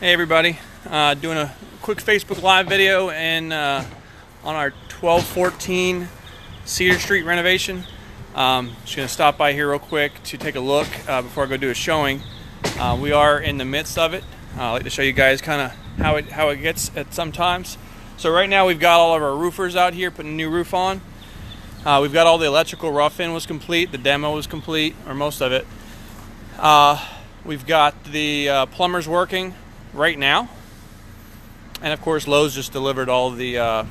Hey everybody, doing a quick Facebook Live video and on our 1214 Cedar Street renovation. Just going to stop by here real quick to take a look before I go do a showing. We are in the midst of it. I'd like to show you guys kind of how it gets at sometimes. So right now we've got all of our roofers out here putting a new roof on. We've got all the electrical rough-in was complete, the demo was complete, or most of it. We've got the plumbers working right now, and of course Lowe's just delivered all the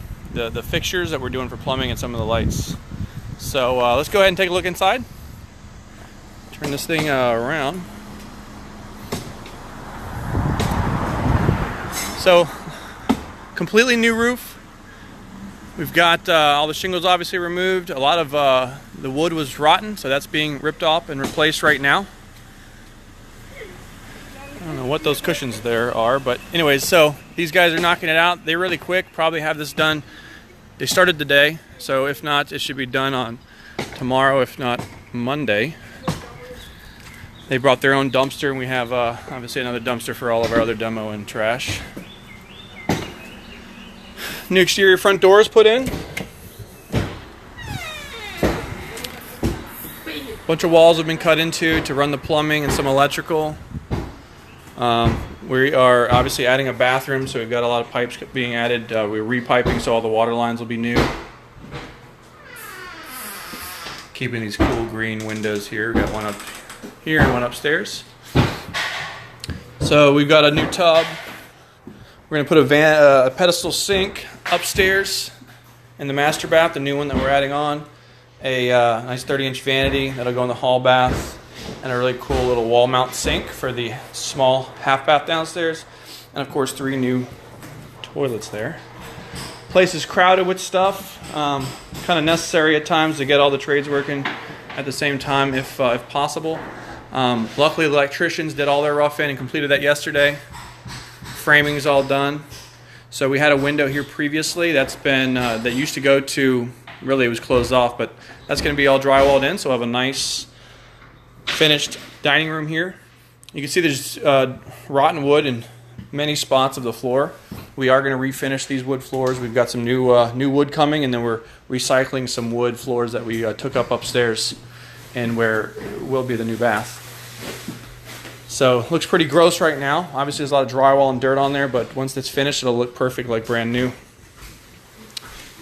fixtures that we're doing for plumbing and some of the lights. So let's go ahead and take a look inside. Turn this thing around. So completely new roof. We've got all the shingles obviously removed. A lot of the wood was rotten, so that's being ripped off and replaced right now. I don't know what those cushions there are, but anyways, so these guys are knocking it out. They're really quick, probably have this done. They started today, so if not, it should be done on tomorrow, if not Monday. They brought their own dumpster, and we have obviously another dumpster for all of our other demo and trash. New exterior front doors put in. Bunch of walls have been cut into to run the plumbing and some electrical. We are obviously adding a bathroom, so we've got a lot of pipes being added. We're repiping, so all the water lines will be new. Keeping these cool green windows here. We've got one up here and one upstairs. So we've got a new tub. We're going to put a pedestal sink upstairs in the master bath, the new one that we're adding on. A nice 30-inch vanity that'll go in the hall bath. And a really cool little wall mount sink for the small half bath downstairs. And of course 3 new toilets there. Place is crowded with stuff. Kind of necessary at times to get all the trades working at the same time if possible. Luckily the electricians did all their rough-in and completed that yesterday. Framing's all done. So we had a window here previously that's been that used to go to, really it was closed off, but that's going to be all drywalled in, so we'll have a nice finished dining room here. You can see there's rotten wood in many spots of the floor. We are going to refinish these wood floors. We've got some new wood coming, and then we're recycling some wood floors that we took up upstairs and where will be the new bath. So looks pretty gross right now. Obviously there's a lot of drywall and dirt on there, but once it's finished it'll look perfect, like brand new.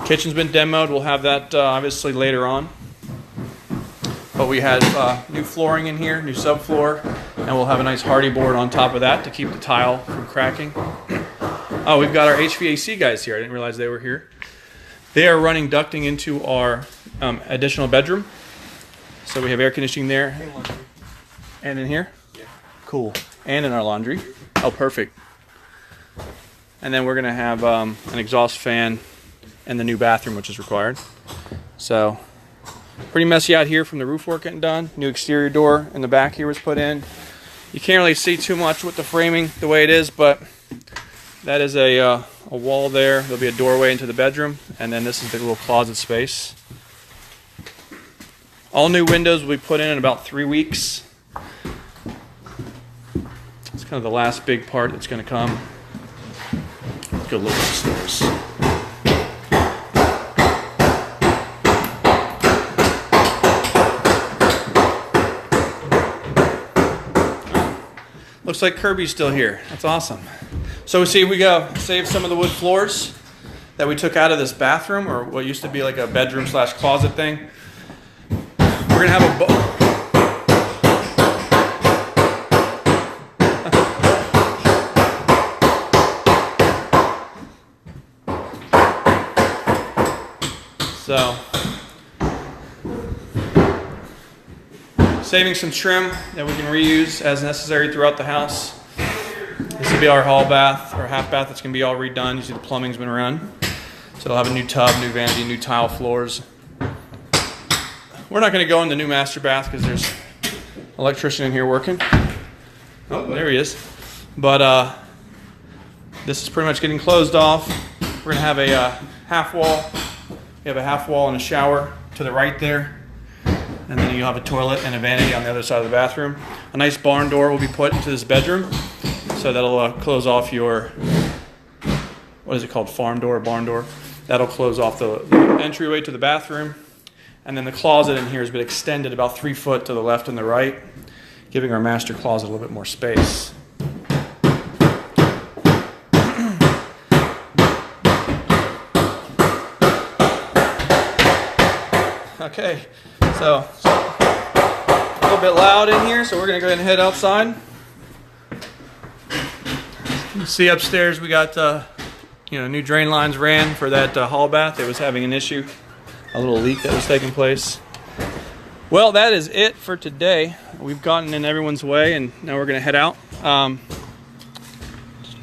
Kitchen's been demoed. We'll have that obviously later on. But we had new flooring in here, new subfloor, and we'll have a nice hardy board on top of that to keep the tile from cracking. Oh, we've got our HVAC guys here. I didn't realize they were here. They are running ducting into our additional bedroom. So we have air conditioning there. And in here? Yeah. Cool. And in our laundry. Oh, perfect. And then we're going to have an exhaust fan in the new bathroom, which is required. So pretty messy out here from the roof work getting done. New exterior door in the back here was put in. You can't really see too much with the framing the way it is, but that is a wall there. There'll be a doorway into the bedroom, and then this is the little closet space. All new windows will be put in about 3 weeks. It's kind of the last big part that's going to come. Let's go look upstairs. Looks like Kirby's still here. That's awesome. So we see we saved some of the wood floors that we took out of this bathroom, or what used to be like a bedroom / closet thing. We're gonna have a so saving some trim that we can reuse as necessary throughout the house. This will be our hall bath, or half bath. That's going to be all redone. You see the plumbing's been run. So it'll have a new tub, new vanity, new tile floors. We're not going to go in the new master bath because there's an electrician in here working. Oh, there he is. But this is pretty much getting closed off. We're going to have a half wall. We have a half wall and a shower to the right there. And then you'll have a toilet and a vanity on the other side of the bathroom. A nice barn door will be put into this bedroom. So that'll close off your, what is it called, farm door or barn door. That'll close off the entryway to the bathroom. And then the closet in here has been extended about 3 foot to the left and the right, giving our master closet a little bit more space. Okay, so a little bit loud in here, so we're going to go ahead and head outside. You see upstairs we got new drain lines ran for that hall bath. It was having an issue, a little leak that was taking place. Well, that is it for today. We've gotten in everyone's way, and now we're going to head out. Kind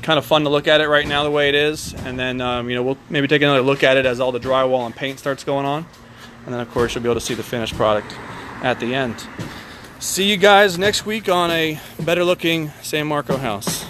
of fun to look at it right now the way it is, and then we'll maybe take another look at it as all the drywall and paint starts going on. And then, of course, you'll be able to see the finished product at the end. See you guys next week on a better looking San Marco house.